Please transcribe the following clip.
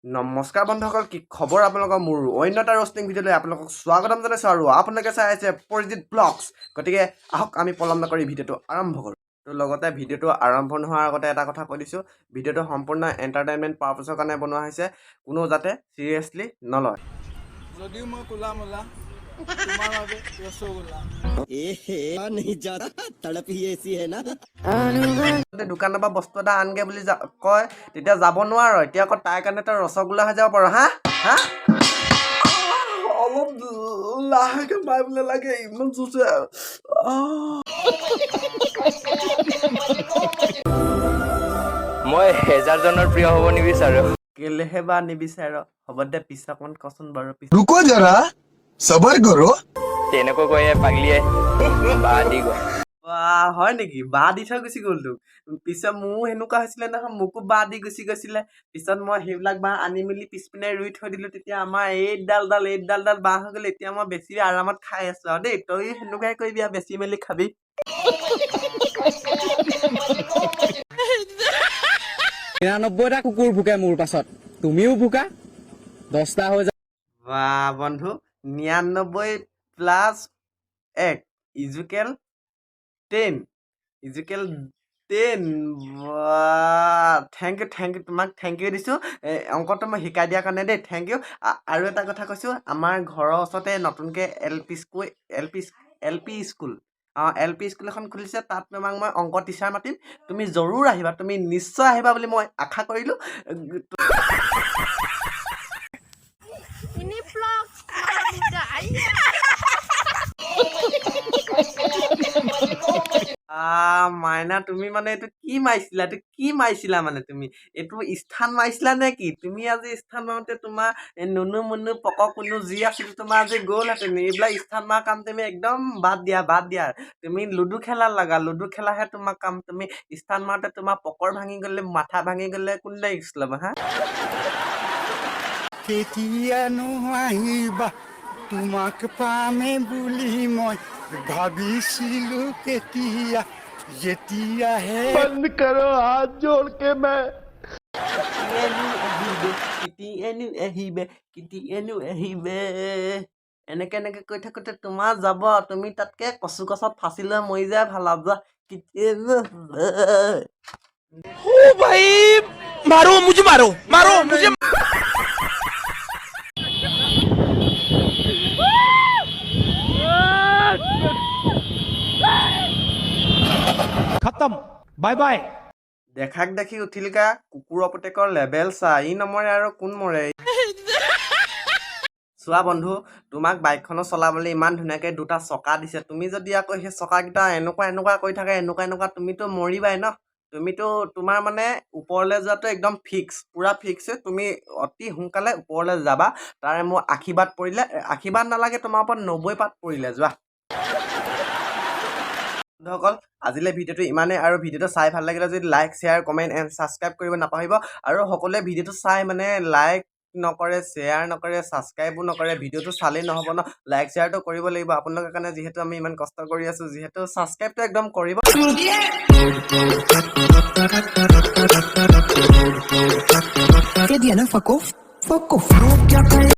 নমস্কাৰ বন্ধুসকল, কি খবৰ আপোনালোকৰ? মোৰ অন্য এটা ৰষ্টিং ভিডিঅ'লৈ আপোনালোকক স্বাগতম জনাইছোঁ আৰু আপোনালোকে চাই আছে পৰিজিত ব্লগছ। গতিকে আহক আমি পলম নকৰি ভিডিঅ'টো আৰম্ভ কৰোঁ। তো লগতে ভিডিঅ'টো আৰম্ভ নোহোৱাৰ আগতে এটা কথা কৈ দিছোঁ, ভিডিঅ'টো সম্পূৰ্ণ এণ্টাৰটেইনমেণ্ট পাৰপাছৰ কাৰণে বনোৱা হৈছে, কোনো যাতে চিৰিয়াছলি নলয়। যদিও মই কোলা মোলা তোমাৰ বাবে ৰসগোল্লা দোকানৰ পৰা বস্তু এটা আনগে বুলি কয়, তেতিয়া যাব নোৱাৰ। এতিয়া আকৌ তাইৰ কাৰণে তই ৰসগোল্লা হৈ যাব পাৰ। হা হা অলপ লাহেকে মাৰিবলৈ লাগে, ইমান জোৰছে। মই 1000 জনৰ প্ৰিয় হ'ব নিবিচাৰো। কেলেহে বা নিবিচাৰ? হ'ব দে, পিছত অকণ কচোন বাৰু। रुको जरा सबर करो। তেনেকৈ কৈয়ে পাগলিয়ে বা দি গ'ল। হয় নেকি? বা দি থৈ গুচি গ'ল তোক? পিছত মোৰো সেনেকুৱা হৈছিলে নহয়, মোকো বা দি গুচি গৈছিলে। পিছত মই সেইবিলাক বাঁহ আনি মেলি পিছপিনে ৰুই থৈ দিলোঁ। তেতিয়া আমাৰ এইডাল বাঁহ হৈ গ'ল। এতিয়া মই বেছি আৰামত খাই আছোঁ আৰু দেই। তই সেনেকুৱাই কৰিবি আৰু, বেছি মেলি খাবি। 99টা কুকুৰ ভুকে মোৰ পাছত, তুমিও ভুকা, 10টা হৈ যায়। বাহ বন্ধু, 99 + 1 ইজুকেল 10। থেংক ইউ তোমাক থেংক ইউ দিছোঁ অংকটো মই শিকাই দিয়াৰ কাৰণে দেই, থেংক ইউ। আৰু এটা কথা কৈছোঁ, আমাৰ ঘৰৰ ওচৰতে নতুনকৈ এল পি স্কুল এখন খুলিছে। তাত তোমাক মই অংক টিচাৰ মাতিম, তুমি জৰুৰ আহিবা, তুমি নিশ্চয় আহিবা বুলি মই আশা কৰিলোঁ। মাইনা, তুমি মানে এইটো কি মাৰিছিলা মানে? তুমি এইটো স্থান মাৰিছিলা নে কি? তুমি আজি স্থান মাৰোঁতে তোমাৰ নুনু মুনু পক কুনু যি আছিল তোমাৰ আজি গ'লহেঁতেন। এইবিলাক স্থান মাৰা কাম তুমি একদম বাদ দিয়া। তুমি লুডু খেলা লগা, লুডু খেলাহে তোমাৰ কাম। তুমি স্থান মাৰোঁতে তোমাৰ পকৰ ভাঙি গ'লে, মাথা ভাঙি গ'লে কোনে ৰিস্ক ল'ব? হা কেতিয়ানো আহিবা তোমাক পামে বুলি মই ভাবিছিলোঁ, যেতিয়াহে বন্ধ কৰো হাত জোৰ কে কেতিয়ানো আহিবে। এনেকে কৈ থাকোঁতে তোমাৰ যাব, তুমি তাতকে কচু গছত ফাঁচি লৈ মৰি যায় ভাল হ'ব। কেতিয়ানো খতম, বাই বাই। দেখাক দেখি উঠিলকা কুকুৰৰ পুতেকৰ লেবেল চা, ই নমৰে আৰু কোন মৰে? চোৱা বন্ধু, তোমাক বাইকখনো চলাবলৈ ইমান ধুনীয়াকৈ দুটা চকা দিছে। তুমি যদি আকৌ সেই চকাকেইটা এনেকুৱা কৰি থাকে, এনেকুৱা, তুমিতো মৰিবাই ন। তুমিতো তোমাৰ মানে ওপৰলৈ যোৱাটো একদম পুৰা ফিক্স। তুমি অতি সোনকালে ওপৰলৈ যাবা। তাৰে মোৰ আশীৰ্বাদ নালাগে, তোমাৰ ওপৰত 90 পাত পৰিলে। যোৱা বন্ধুসকল, আজিলৈ ভিডিঅ'টো ইমানেই। আৰু ভিডিঅ'টো চাই ভাল লাগিলে যদি like, share, comment and subscribe কৰিব নাপাহৰিব। আৰু সকলোৱে ভিডিঅ'টো চাই মানে লাইক নকৰে, শ্বেয়াৰ নকৰে, ছাবস্ক্ৰাইবো নকৰে। ভিডিঅ'টো চালেই নহ'ব ন, লাইক শ্বেয়াৰটো কৰিব লাগিব আপোনালোকৰ কাৰণে, যিহেতু আমি ইমান কষ্ট কৰি আছোঁ। যিহেতু ছাবস্ক্ৰাইবটো একদম কৰিব।